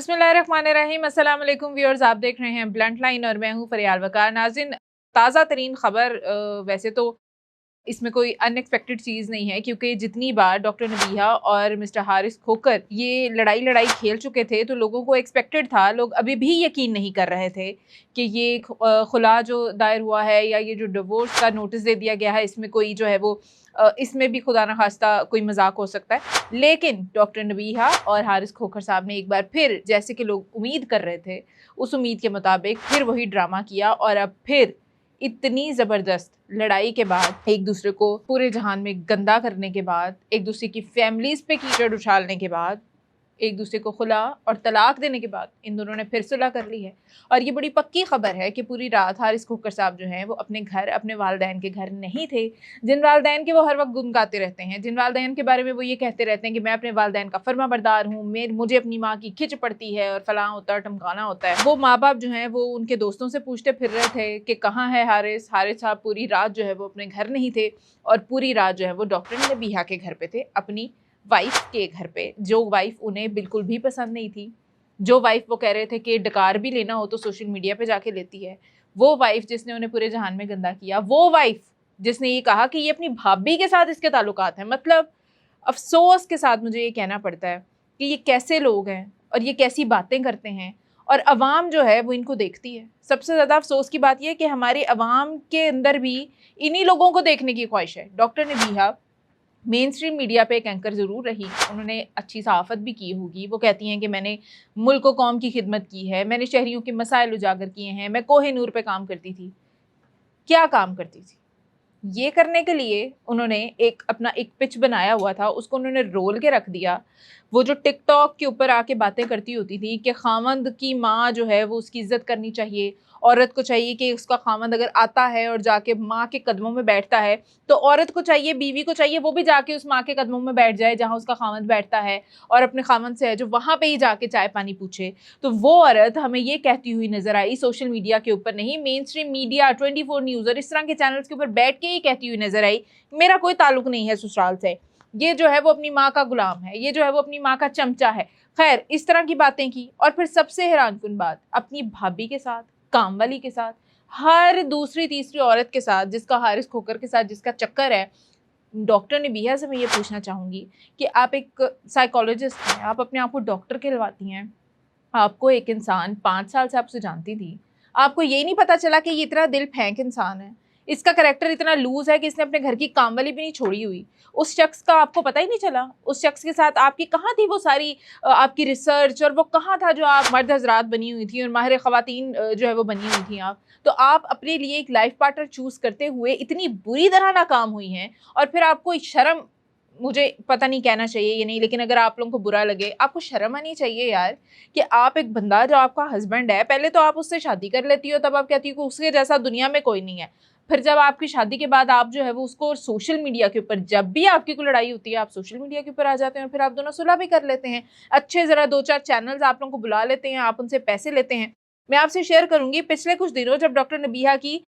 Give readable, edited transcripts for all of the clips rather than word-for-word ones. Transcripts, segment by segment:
बिस्मिल्लाहिर्रहमानिर्रहीम। अस्सलाम वालेकुम व्यूअर्स, आप देख रहे हैं ब्लंट लाइन और मैं हूं फरियाल वकार। नाज़रीन, ताज़ा तरीन खबर, वैसे तो इसमें कोई अनएक्सपेक्टेड चीज़ नहीं है, क्योंकि जितनी बार डॉक्टर नबीहा और मिस्टर हारिस खोकर ये लड़ाई खेल चुके थे तो लोगों को एक्सपेक्टेड था, लोग अभी भी यकीन नहीं कर रहे थे कि ये खुला जो दायर हुआ है या ये जो डिवोर्स का नोटिस दे दिया गया है, इसमें कोई जो है वो इसमें भी खुदा न खास्ता कोई मजाक हो सकता है। लेकिन डॉक्टर नबीहा और हारिस खोखर साहब ने एक बार फिर, जैसे कि लोग उम्मीद कर रहे थे, उस उम्मीद के मुताबिक फिर वही ड्रामा किया और अब फिर इतनी ज़बरदस्त लड़ाई के बाद, एक दूसरे को पूरे जहान में गंदा करने के बाद, एक दूसरे की फैमिलीज़ पे कीचड़ उछालने के बाद, एक दूसरे को खुला और तलाक देने के बाद इन दोनों ने फिर सुलह कर ली है। और ये बड़ी पक्की खबर है कि पूरी रात हारिस खोखर साहब जो हैं वो अपने घर, अपने वालदैन के घर नहीं थे, जिन वालदैन के वो हर वक्त गुन गाते रहते हैं, जिन वालदैन के बारे में वो ये कहते रहते हैं कि मैं अपने वालदैन का फर्मा बरदार हूँ, मुझे अपनी माँ की खिच पड़ती है और फलां होता है टमकाना होता है। वो माँ बाप जो हैं वो उनके दोस्तों से पूछते फिर रहे थे कि कहाँ है हारिस। हारिस साहब पूरी रात जो है वो अपने घर नहीं थे और पूरी रात जो है वो डॉक्टर नबीहा के घर पे थे, अपनी वाइफ के घर पे, जो वाइफ उन्हें बिल्कुल भी पसंद नहीं थी, जो वाइफ वो कह रहे थे कि डकार भी लेना हो तो सोशल मीडिया पे जाके लेती है, वो वाइफ जिसने उन्हें पूरे जहान में गंदा किया, वो वाइफ जिसने ये कहा कि ये अपनी भाभी के साथ इसके ताल्लुकात हैं। मतलब अफसोस के साथ मुझे ये कहना पड़ता है कि ये कैसे लोग हैं और ये कैसी बातें करते हैं और अवाम जो है वो इनको देखती है। सबसे ज़्यादा अफसोस की बात यह है कि हमारे अवाम के अंदर भी इन्हीं लोगों को देखने की ख्वाहिश है। Doctor Nabiha main stream media पे एक एंकर ज़रूर रही, उन्होंने अच्छी सहाफ़त भी की होगी। वो कहती हैं कि मैंने मुल्क व कौम की खिदमत की है, मैंने शहरियों के मसाइल उजागर किए हैं, मैं कोह-ए-नूर पे काम करती थी। क्या काम करती थी? ये करने के लिए उन्होंने अपना एक पिच बनाया हुआ था, उसको उन्होंने रोल के रख दिया। वो जो टिकटॉक के ऊपर आके बातें करती होती थी कि खामंद की माँ जो है वो उसकी इज़्ज़त करनी चाहिए, औरत को चाहिए कि उसका खामंद अगर आता है और जाके माँ के कदमों में बैठता है, तो औरत को चाहिए, बीवी को चाहिए वो भी जाके उस माँ के कदमों में बैठ जाए जहाँ उसका खामंद बैठता है और अपने खामंद से है जो वहाँ पे ही जाके चाय पानी पूछे। तो वो औरत हमें ये कहती हुई नज़र आई, सोशल मीडिया के ऊपर नहीं, मेन स्ट्रीम मीडिया, 24 न्यूज़ और इस तरह के चैनल्स के ऊपर बैठ के ही कहती हुई नज़र आई, मेरा कोई ताल्लुक नहीं है ससुराल से, ये जो है वो अपनी माँ का गुलाम है, ये जो है वो अपनी माँ का चमचा है। खैर, इस तरह की बातें की और फिर सबसे हैरानकुन बात, अपनी भाभी के साथ, काम वाली के साथ, हर दूसरी तीसरी औरत के साथ जिसका हारिस खोकर के साथ जिसका चक्कर है। डॉक्टर नबीहा से मैं ये पूछना चाहूँगी कि आप एक साइकोलॉजिस्ट हैं, आप अपने आप को डॉक्टर कहलवाती हैं, आपको एक इंसान 5 साल से आपसे जानती थी, आपको ये नहीं पता चला कि ये इतना दिल फेंक इंसान है, इसका करैक्टर इतना लूज़ है कि इसने अपने घर की कामवाली भी नहीं छोड़ी हुई। उस शख्स का आपको पता ही नहीं चला, उस शख्स के साथ आपकी कहाँ थी वो सारी आपकी रिसर्च, और वो कहाँ था जो आप मर्द हज़रात बनी हुई थी और माहिर ख़वातीन जो है वो बनी हुई थी आप। तो आप अपने लिए एक लाइफ़ पार्टनर चूज़ करते हुए इतनी बुरी तरह नाकाम हुई हैं और फिर आपको शर्म, मुझे पता नहीं कहना चाहिए ये नहीं, लेकिन अगर आप लोगों को बुरा लगे, आपको शर्म आनी चाहिए यार कि आप एक बंदा जो आपका हस्बैंड है, पहले तो आप उससे शादी कर लेती हो, तब आप कहती हो कि उसके जैसा दुनिया में कोई नहीं है। फिर जब आपकी शादी के बाद आप जो है वो उसको सोशल मीडिया के ऊपर, जब भी आपकी कोई लड़ाई होती है आप सोशल मीडिया के ऊपर आ जाते हैं और फिर आप दोनों सुलह भी कर लेते हैं। अच्छे ज़रा 2-4 चैनल्स आप लोगों को बुला लेते हैं, आप उनसे पैसे लेते हैं। मैं आपसे शेयर करूँगी, पिछले कुछ दिनों जब डॉक्टर नबीहा की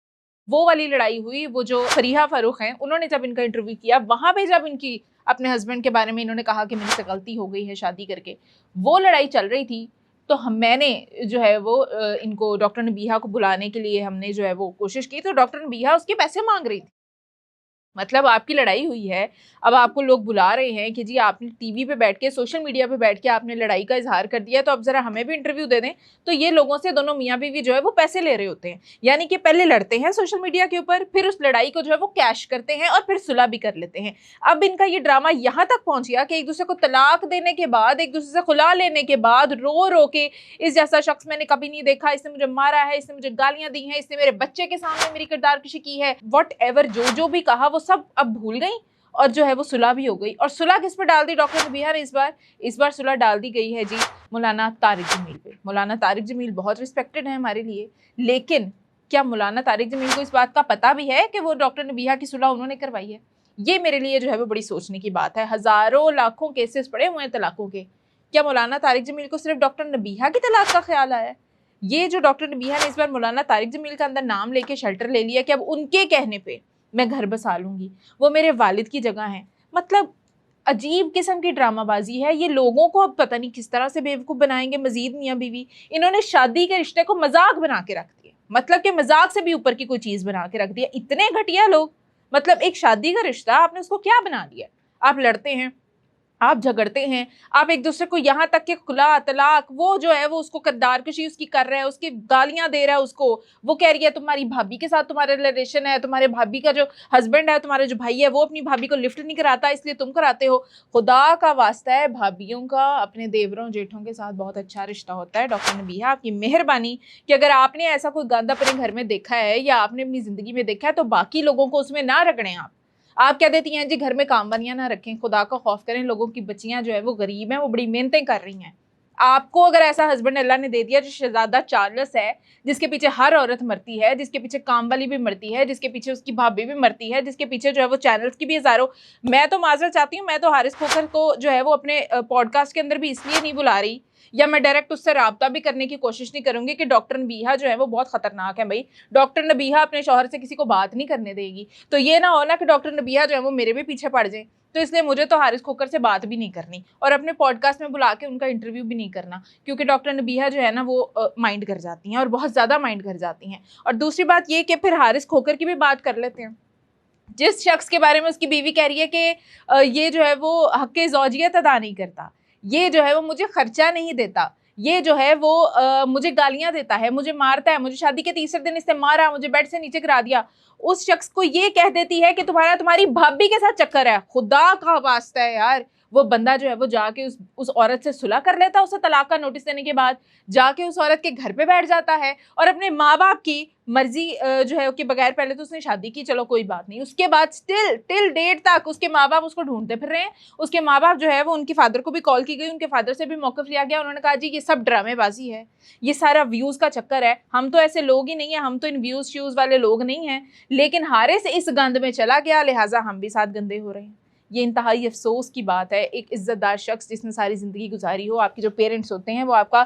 वो वाली लड़ाई हुई, वो जो फरीहा फ़ारूक हैं, उन्होंने जब इनका इंटरव्यू किया, वहाँ पे जब इनकी अपने हस्बैंड के बारे में इन्होंने कहा कि मेरे से गलती हो गई है शादी करके, वो लड़ाई चल रही थी, तो मैंने जो है वो इनको डॉक्टर नबीहा को बुलाने के लिए हमने जो है वो कोशिश की, तो डॉक्टर नबीहा उसके पैसे मांग रही थी। मतलब आपकी लड़ाई हुई है, अब आपको लोग बुला रहे हैं कि जी आपने टीवी पे बैठ के, सोशल मीडिया पे बैठ के आपने लड़ाई का इज़हार कर दिया, तो अब ज़रा हमें भी इंटरव्यू दे दें। तो ये लोगों से दोनों मियाँ बीवी जो है वो पैसे ले रहे होते हैं, यानी कि पहले लड़ते हैं सोशल मीडिया के ऊपर, फिर उस लड़ाई को जो है वो कैश करते हैं और फिर सुलह भी कर लेते हैं। अब इनका ये ड्रामा यहाँ तक पहुँच गया कि एक दूसरे को तलाक देने के बाद, एक दूसरे से खुला लेने के बाद रो रो के, इस जैसा शख्स मैंने कभी नहीं देखा, इसने मुझे मारा है, इसने मुझे गालियाँ दी हैं, इसने मेरे बच्चे के सामने मेरी किरदारकशी की है, व्हाटएवर जो भी कहा वो सब अब भूल गई और जो है वो सुलह भी हो गई। और सुलह किस पर डाल दी डॉक्टर नबीहा ने इस बार सुलह डाल दी गई है जी मौलाना तारिक जमील पे। मौलाना तारिक जमील बहुत रिस्पेक्टेड है हमारे लिए, लेकिन क्या मौलाना तारिक जमील को इस बात का पता भी है कि वो डॉक्टर नबीहा की सुलह उन्होंने करवाई है? ये मेरे लिए जो है वो बड़ी सोचने की बात है। हज़ारों लाखों केसेस पड़े हुए हैं तलाकों के, क्या मौलाना तारिक जमील को सिर्फ डॉक्टर नबीहा की तलाक का ख्याल आया है? ये जो डॉक्टर नबीहा ने इस बार मौलाना तारिक जमील का अंदर नाम लेके शेल्टर ले लिया कि अब उनके कहने पे मैं घर बसा लूँगी, वो मेरे वालिद की जगह हैं। मतलब अजीब किस्म की ड्रामाबाजी है। ये लोगों को अब पता नहीं किस तरह से बेवकूफ़ बनाएंगे मजीद मियाँ बीवी। इन्होंने शादी के रिश्ते को मजाक बना के रख दिया, मतलब कि मजाक से भी ऊपर की कोई चीज़ बना के रख दिया। इतने घटिया लोग, मतलब एक शादी का रिश्ता आपने उसको क्या बना दिया। आप लड़ते हैं, आप झगड़ते हैं, आप एक दूसरे को यहाँ तक कि खुला तलाक, वो जो है वो उसको कद्दारकशी उसकी कर रहा है, उसकी गालियां दे रहा है उसको। वो कह रही है तुम्हारी भाभी के साथ तुम्हारा रिलेशन है, तुम्हारे भाभी का जो हस्बैंड है, तुम्हारे जो भाई है, वो अपनी भाभी को लिफ्ट नहीं कराता इसलिए तुम कराते हो। खुदा का वास्ता है, भाभीियों का अपने देवरों जेठों के साथ बहुत अच्छा रिश्ता होता है। डॉक्टर नबीहा, आपकी मेहरबानी कि अगर आपने ऐसा कोई गंद अपने घर में देखा है या आपने अपनी जिंदगी में देखा है तो बाकी लोगों को उसमें ना रगड़ें। आप क्या देती हैं जी, घर में काम वालियां ना रखें, खुदा का खौफ करें। लोगों की बच्चियां जो है वो गरीब हैं, वो बड़ी मेहनतें कर रही हैं। आपको अगर ऐसा हस्बैंड अल्लाह ने दे दिया जो शहजादा चार्ल्स है, जिसके पीछे हर औरत मरती है, जिसके पीछे काम वाली भी मरती है, जिसके पीछे उसकी भाभी भी मरती है, जिसके पीछे जो है वो चैनल्स की भी हजारों। मैं तो माजरत चाहती हूँ, मैं तो हारिस खोखर को जो है वो अपने पॉडकास्ट के अंदर भी इसलिए नहीं बुला रही या मैं डायरेक्ट उससे रब्ता भी करने की कोशिश नहीं करूंगी कि डॉक्टर नबीहा जो है वो बहुत खतरनाक है। भाई डॉक्टर नबीहा अपने शौहर से किसी को बात नहीं करने देगी, तो ये ना हो ना कि डॉक्टर नबीहा जो है वो मेरे भी पीछे पड़ जाए। तो इसलिए मुझे तो हारिस खोखर से बात भी नहीं करनी और अपने पॉडकास्ट में बुला के उनका इंटरव्यू भी नहीं करना, क्योंकि डॉक्टर नबीहा जो है ना वो माइंड कर जाती हैं और बहुत ज़्यादा माइंड कर जाती हैं। और दूसरी बात ये कि फिर हारिस खोखर की भी बात कर लेते हैं। जिस शख्स के बारे में उसकी बीवी कह रही है कि ये जो है वो हक़ ज़ौजियत अदा नहीं करता, ये जो है वो मुझे खर्चा नहीं देता, ये जो है वो मुझे गालियां देता है, मुझे मारता है, मुझे शादी के तीसरे दिन इसने मारा, मुझे बेड से नीचे गिरा दिया, उस शख्स को ये कह देती है कि तुम्हारी भाभी के साथ चक्कर है। खुदा का वास्ता है यार, वो बंदा जो है वो जाके उस औरत से सुलह कर लेता, उसे तलाक का नोटिस देने के बाद जाके उस औरत के घर पे बैठ जाता है और अपने माँ बाप की मर्जी जो है के बगैर, पहले तो उसने शादी की, चलो कोई बात नहीं, उसके बाद टिल डेट तक उसके माँ बाप उसको ढूंढते फिर रहे हैं। उसके माँ बाप जो है वो, उनके फादर को भी कॉल की गई, उनके फादर से भी मौक़िफ़ लिया गया, उन्होंने कहा जी ये सब ड्रामेबाजी है, ये सारा व्यूज़ का चक्कर है, हम तो ऐसे लोग ही नहीं है, हम तो इन व्यूज़ श्यूज़ वाले लोग नहीं हैं, लेकिन हारिस इस गंद में चला गया, लिहाजा हम भी साथ गंदे हो रहे हैं। ये इंतहाई अफसोस की बात है। एक इज्जतदार शख्स जिसने सारी ज़िंदगी गुजारी हो, आपके जो पेरेंट्स होते हैं वो आपका,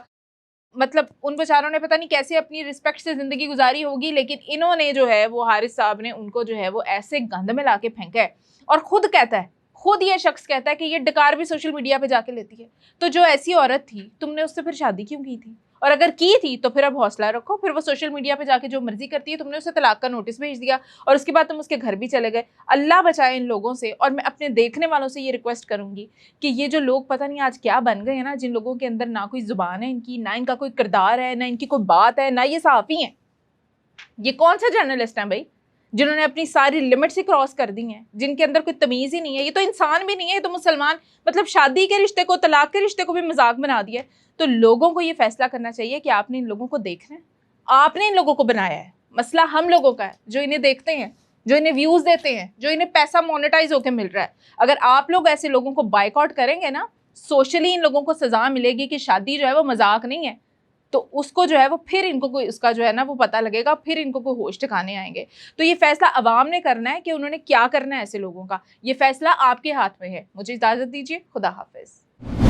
मतलब उन बेचारों ने पता नहीं कैसे अपनी रिस्पेक्ट से ज़िंदगी गुजारी होगी, लेकिन इन्होंने जो है वो हारिस साहब ने उनको जो है वो ऐसे गंद में ला के फेंका है। और खुद कहता है, खुद ये शख्स कहता है कि ये डकार भी सोशल मीडिया पे जाके लेती है। तो जो ऐसी औरत थी, तुमने उससे फिर शादी क्यों की थी? और अगर की थी तो फिर अब हौसला रखो, फिर वो सोशल मीडिया पे जाके जो मर्जी करती है, तुमने उसे तलाक का नोटिस भेज दिया और उसके बाद तुम उसके घर भी चले गए। अल्लाह बचाए इन लोगों से। और मैं अपने देखने वालों से ये रिक्वेस्ट करूंगी कि ये जो लोग पता नहीं आज क्या बन गए हैं ना, जिन लोगों के अंदर ना कोई जुबान है इनकी, ना इनका कोई किरदार है, ना इनकी कोई बात है, ना ये सहाफ़ी हैं, ये कौन सा जर्नलिस्ट हैं भाई जिन्होंने अपनी सारी लिमिट्स ही क्रॉस कर दी हैं, जिनके अंदर कोई तमीज़ ही नहीं है। ये तो इंसान भी नहीं है, ये तो मुसलमान, मतलब शादी के रिश्ते को, तलाक के रिश्ते को भी मजाक बना दिया है। तो लोगों को ये फैसला करना चाहिए कि आपने इन लोगों को देखना है, आपने इन लोगों को बनाया है। मसला हम लोगों का है जो इन्हें देखते हैं, जो इन्हें व्यूज़ देते हैं, जो इन्हें पैसा मोनेटाइज होकर मिल रहा है। अगर आप लोग ऐसे लोगों को बाइकआउट करेंगे ना, सोशली इन लोगों को सजा मिलेगी कि शादी जो है वो मजाक नहीं है, तो उसको जो है वो फिर इनको कोई उसका जो है ना वो पता लगेगा, फिर इनको कोई होश ठिकाने आएंगे। तो ये फैसला अवाम ने करना है कि उन्होंने क्या करना है ऐसे लोगों का, ये फैसला आपके हाथ में है। मुझे इजाज़त दीजिए, खुदा हाफिज़।